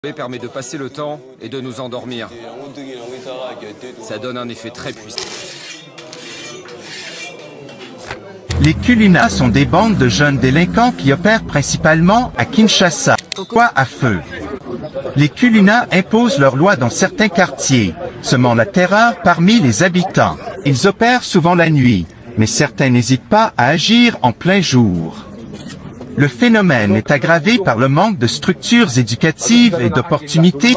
Permet de passer le temps et de nous endormir. Ça donne un effet très puissant. Les Kuluna sont des bandes de jeunes délinquants qui opèrent principalement à Kinshasa, à feu. Les Kuluna imposent leurs lois dans certains quartiers, semant la terreur parmi les habitants. Ils opèrent souvent la nuit, mais certains n'hésitent pas à agir en plein jour. Le phénomène est aggravé par le manque de structures éducatives et d'opportunités.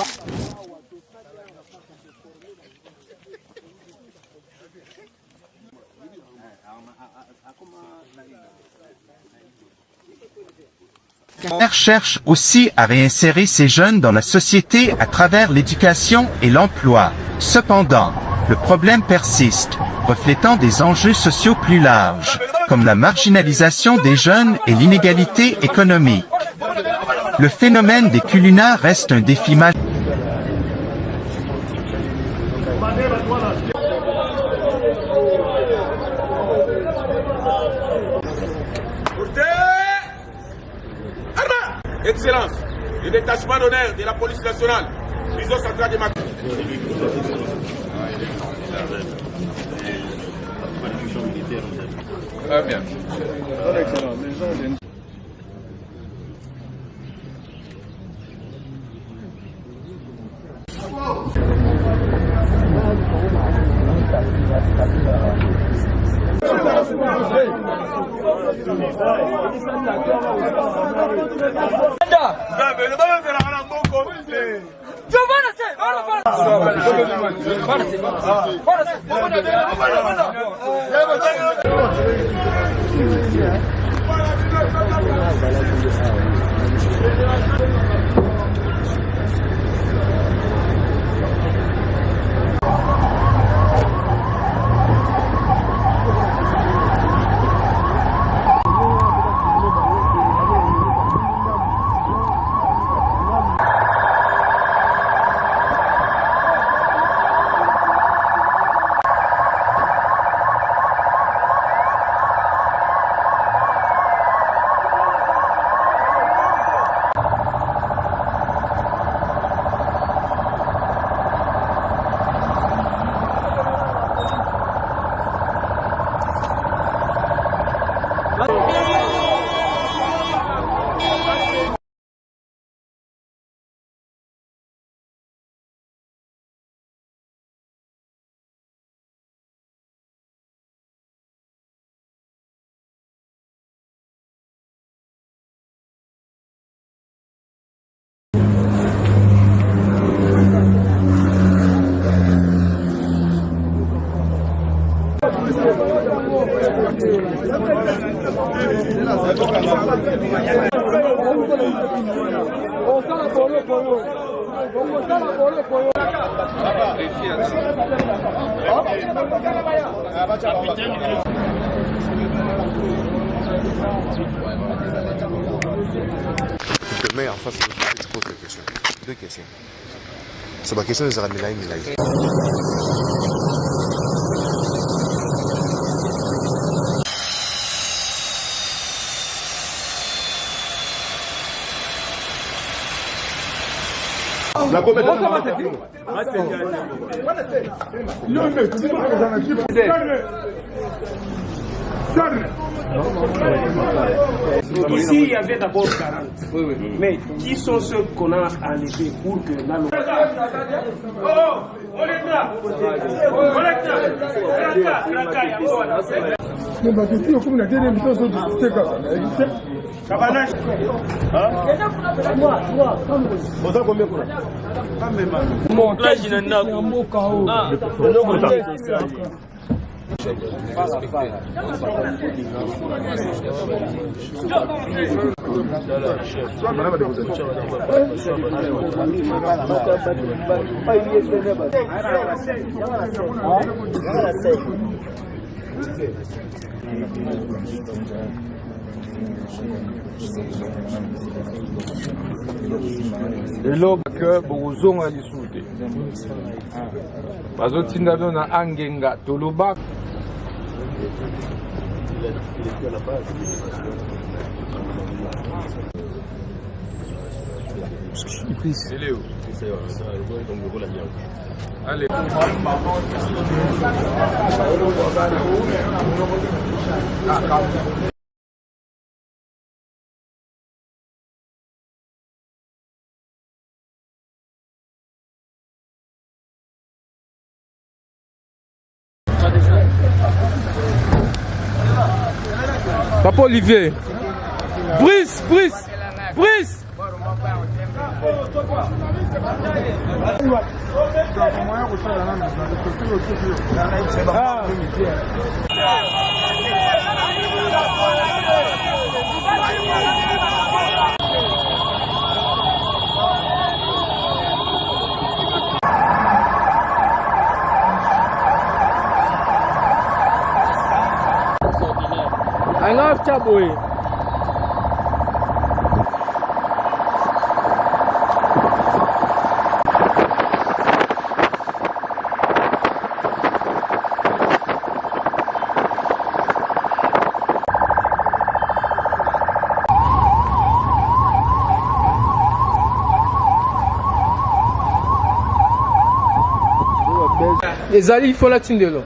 On cherche aussi à réinsérer ces jeunes dans la société à travers l'éducation et l'emploi. Cependant, le problème persiste, reflétant des enjeux sociaux plus larges, comme la marginalisation des jeunes et l'inégalité économique. Le phénomène des Kuluna reste un défi majeur. Excellence, le détachement d'honneur de la police nationale, prison centrale de Maquis. Ah bien. Mais en face, je pose des questions. Deux questions. C'est ma question de Zara Milaï. La Ici, il y avait d'abord 40. Oui. Mais qui sont ceux qu'on a enlevés pour que la lelo que bozonga lisude bazotinda bino na angenga toloba Allez. Papa Olivier. Brice. Angaf Chaboy. ezali ifola tindelo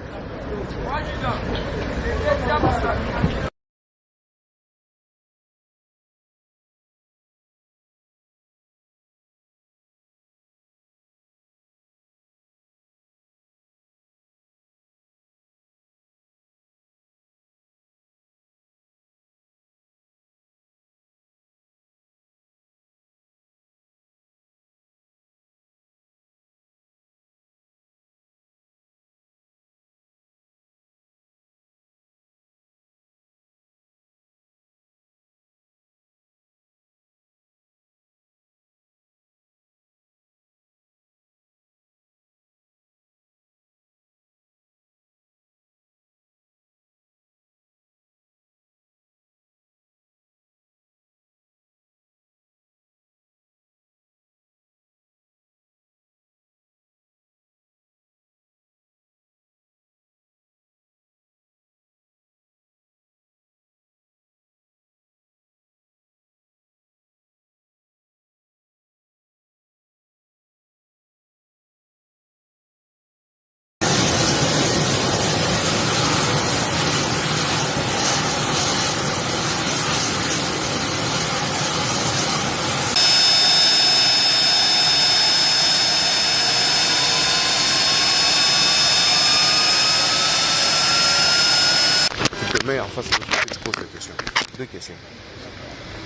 Mais en face, je te pose des questions. Deux questions.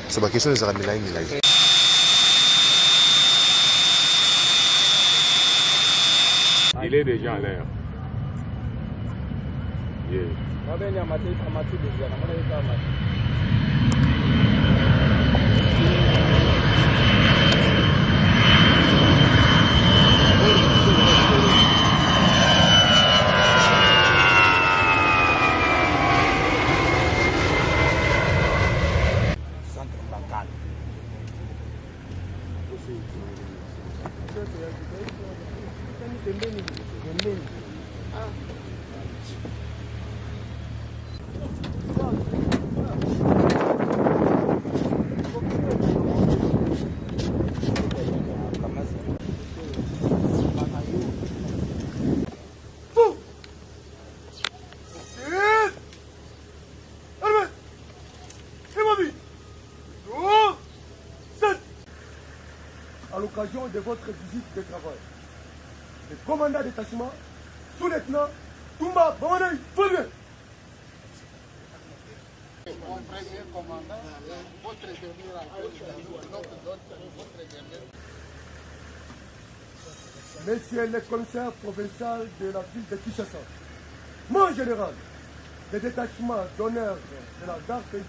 C'est ma question des Aramila Milai. Il est déjà en l'air. Yeah. À l'occasion de votre visite de travail, le commandant de détachement, sous-lieutenant Toumba Bamanay Fabien. Mon premier commandant, votre dernier Monsieur le commissaire provincial de la ville de Kinshasa, mon général, le détachement d'honneur de la garde de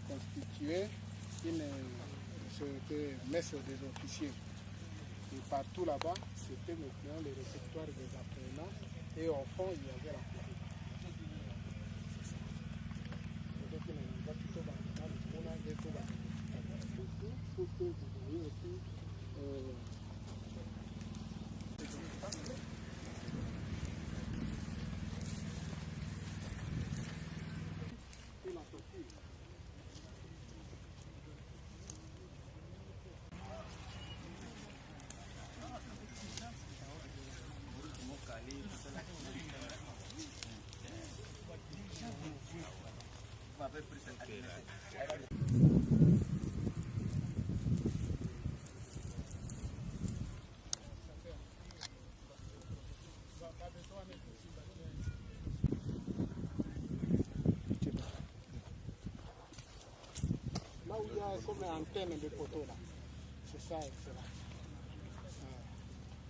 constitué c'était messe des officiers. Et partout là-bas, c'était maintenant les réceptoires des apprenants. Et au fond, il y avait la cuisine. Là où il y a comme une antenne de poteau là, c'est ça, excellent.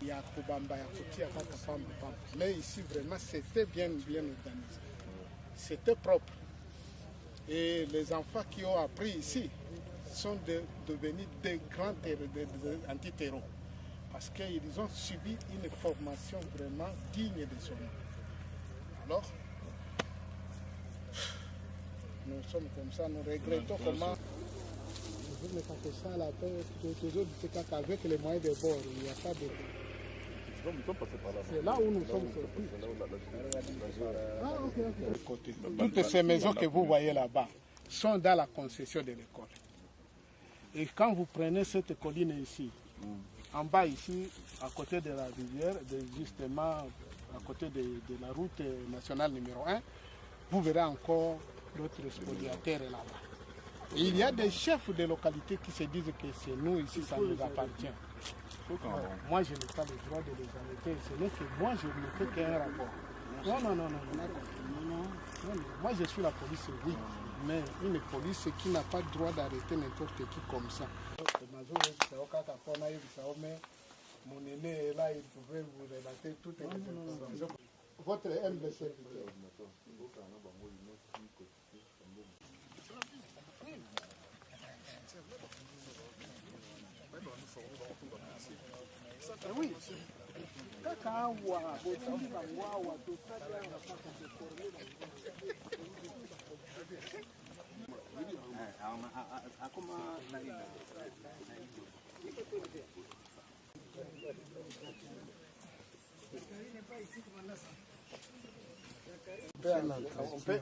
Il y a Kobamba, il y a Koti, il y a Pamba. Mais ici, vraiment, c'était bien organisé. C'était propre. Et les enfants qui ont appris ici sont devenus des grands antiterroristes. Parce qu'ils ont subi une formation vraiment digne de son nom. Alors, nous sommes comme ça, nous regrettons comment... Vous ne faites ça la paix, toujours avec les moyens de bord, il n'y a pas de... C'est là où nous sommes sortis. Toutes ces maisons que vous voyez là-bas sont dans la concession de l'école. Et quand vous prenez cette colline ici, en bas ici, à côté de la rivière, justement à côté de la route nationale numéro 1, vous verrez encore d'autres spoliataires là-bas. Et il y a des chefs de localité qui se disent que c'est nous ici, ça nous appartient. Moi, je n'ai pas le droit de les arrêter. Ce n'est que moi, je ne fais qu'un rapport. Non. Moi, je suis la police, oui. Mais une police qui n'a pas le droit d'arrêter n'importe qui comme ça. Mon aîné est là, il pouvait vous relater toutes les informations. Votre humble serviteur. Oui.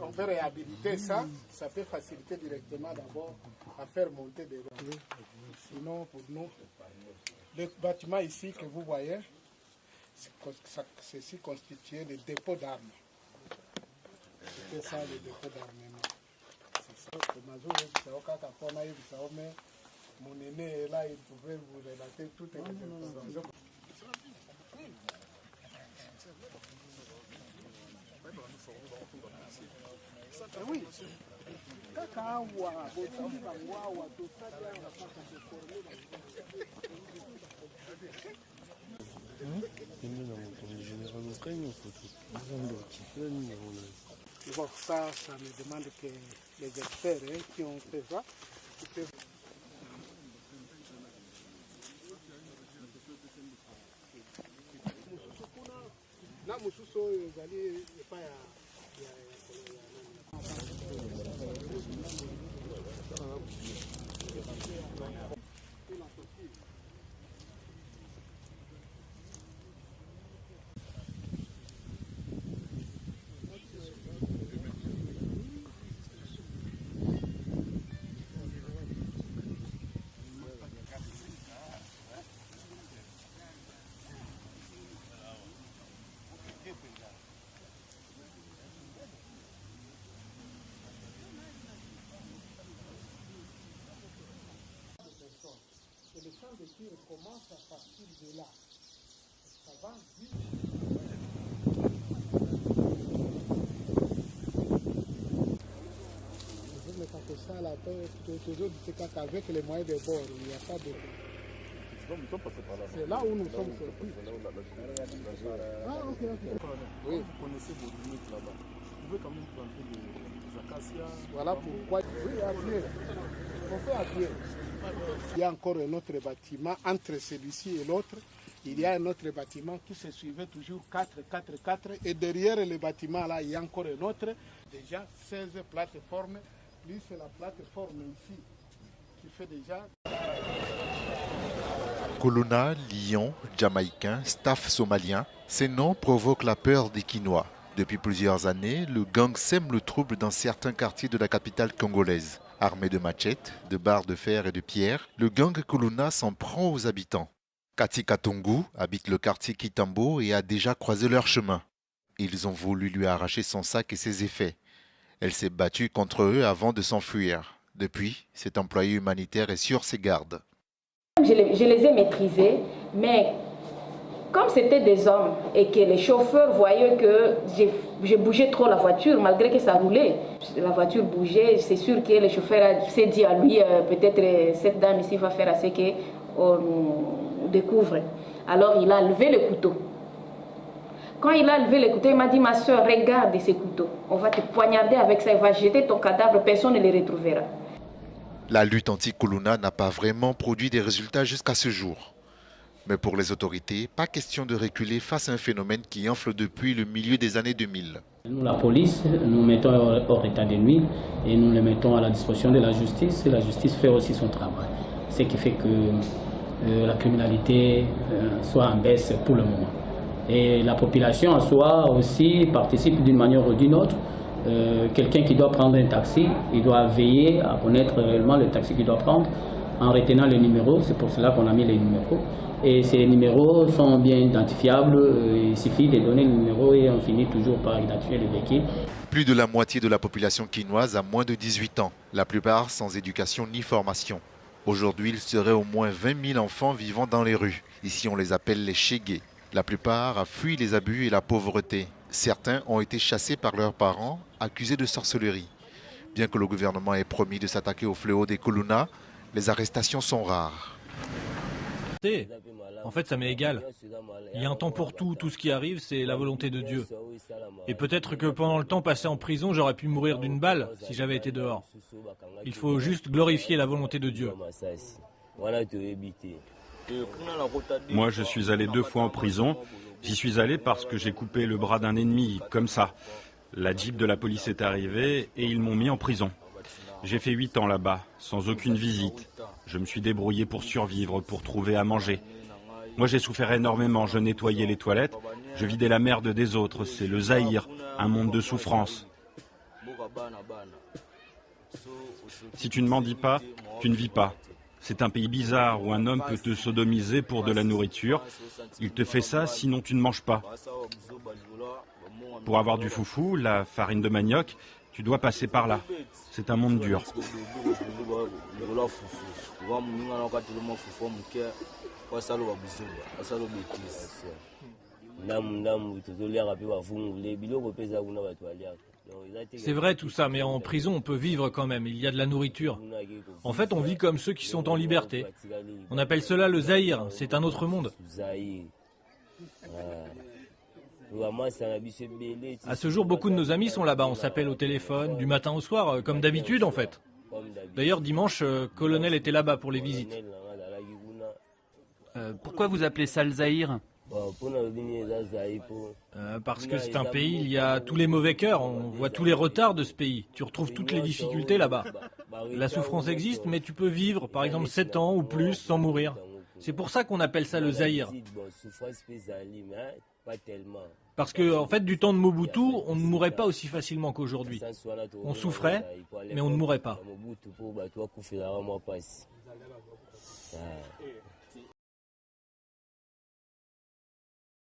On peut réhabiliter ça, ça peut faciliter directement d'abord à faire monter des routes. Sinon, pour nous, le bâtiment ici que vous voyez, c'est constitué de dépôts d'armes. C'était ça le dépôt d'armement. C'est ça. Mon aîné est là, il pouvait vous relater toutes les informations. Oui. Bon, ça me demande que les experts qui ont fait ça, qui peuvent... Là, Moussousou, ils allaient pas le champ de tir commence à partir de là. Ça va vite. Vous ne faites ça à la paix, toujours avec les moyens de bord, il n'y a pas de... C'est là où nous sommes sortis. Ok. Oui. Vous connaissez vos limites là-bas. Vous pouvez quand même planter des acacias. Voilà pourquoi. Oui, à pied. On fait à pied. Il y a encore un autre bâtiment entre celui-ci et l'autre. Il y a un autre bâtiment qui se suivait toujours 4. Et derrière le bâtiment là, il y a encore un autre. Déjà 16 plateformes, plus la plateforme ici qui fait déjà... Kuluna, lion, jamaïcain, staff somalien, ces noms provoquent la peur des Kinois. Depuis plusieurs années, le gang sème le trouble dans certains quartiers de la capitale congolaise. Armé de machettes, de barres de fer et de pierres, le gang Kuluna s'en prend aux habitants. Kati Katongu habite le quartier Kitambo et a déjà croisé leur chemin. Ils ont voulu lui arracher son sac et ses effets. Elle s'est battue contre eux avant de s'enfuir. Depuis, cet employé humanitaire est sur ses gardes. Je les ai maîtrisés, mais comme c'était des hommes et que les chauffeurs voyaient que je bougeais trop la voiture, malgré que ça roulait, la voiture bougeait, c'est sûr que le chauffeur s'est dit à lui, peut-être cette dame ici va faire assez qu'on découvre. Alors il a levé le couteau. Quand il a levé le couteau, il m'a dit, ma soeur, regarde ce couteau, on va te poignarder avec ça, il va jeter ton cadavre, personne ne le retrouvera. La lutte anti-Kuluna n'a pas vraiment produit des résultats jusqu'à ce jour. Mais pour les autorités, pas question de reculer face à un phénomène qui enfle depuis le milieu des années 2000. Nous, la police, nous mettons hors état de nuit et nous les mettons à la disposition de la justice. Et la justice fait aussi son travail. Ce qui fait que la criminalité soit en baisse pour le moment. Et la population en soi aussi participe d'une manière ou d'une autre. Quelqu'un qui doit prendre un taxi, il doit veiller à connaître réellement le taxi qu'il doit prendre en retenant les numéros. C'est pour cela qu'on a mis les numéros. Et ces numéros sont bien identifiables. Il suffit de donner le numéro et on finit toujours par identifier le véhicule. Plus de la moitié de la population quinoise a moins de 18 ans, la plupart sans éducation ni formation. Aujourd'hui, il serait au moins 20 000 enfants vivant dans les rues. Ici, on les appelle les Chégués. La plupart a fui les abus et la pauvreté. Certains ont été chassés par leurs parents, accusés de sorcellerie. Bien que le gouvernement ait promis de s'attaquer au fléau des Kuluna, les arrestations sont rares. En fait, ça m'est égal. Il y a un temps pour tout. Tout ce qui arrive, c'est la volonté de Dieu. Et peut-être que pendant le temps passé en prison, j'aurais pu mourir d'une balle si j'avais été dehors. Il faut juste glorifier la volonté de Dieu. Moi, je suis allé 2 fois en prison. J'y suis allé parce que j'ai coupé le bras d'un ennemi, comme ça. La jeep de la police est arrivée et ils m'ont mis en prison. J'ai fait 8 ans là-bas, sans aucune visite. Je me suis débrouillé pour survivre, pour trouver à manger. Moi, j'ai souffert énormément. Je nettoyais les toilettes, je vidais la merde des autres. C'est le Zaïre, un monde de souffrance. Si tu ne m'en dis pas, tu ne vis pas. C'est un pays bizarre où un homme peut te sodomiser pour de la nourriture. Il te fait ça, sinon tu ne manges pas. Pour avoir du foufou, la farine de manioc, tu dois passer par là. C'est un monde dur. C'est vrai tout ça, mais en prison on peut vivre quand même, il y a de la nourriture. En fait on vit comme ceux qui sont en liberté. On appelle cela le Zaïre, c'est un autre monde. À ce jour, beaucoup de nos amis sont là-bas, on s'appelle au téléphone, du matin au soir, comme d'habitude en fait. D'ailleurs dimanche, Colonel était là-bas pour les visites. Pourquoi vous appelez ça le Zaïre ? Parce que c'est un pays, il y a tous les mauvais cœurs, on voit tous les retards de ce pays. Tu retrouves toutes les difficultés là-bas. La souffrance existe, mais tu peux vivre, par exemple 7 ans ou plus, sans mourir. C'est pour ça qu'on appelle ça le Zaïre. Parce que, en fait, du temps de Mobutu, on ne mourait pas aussi facilement qu'aujourd'hui. On souffrait, mais on ne mourait pas.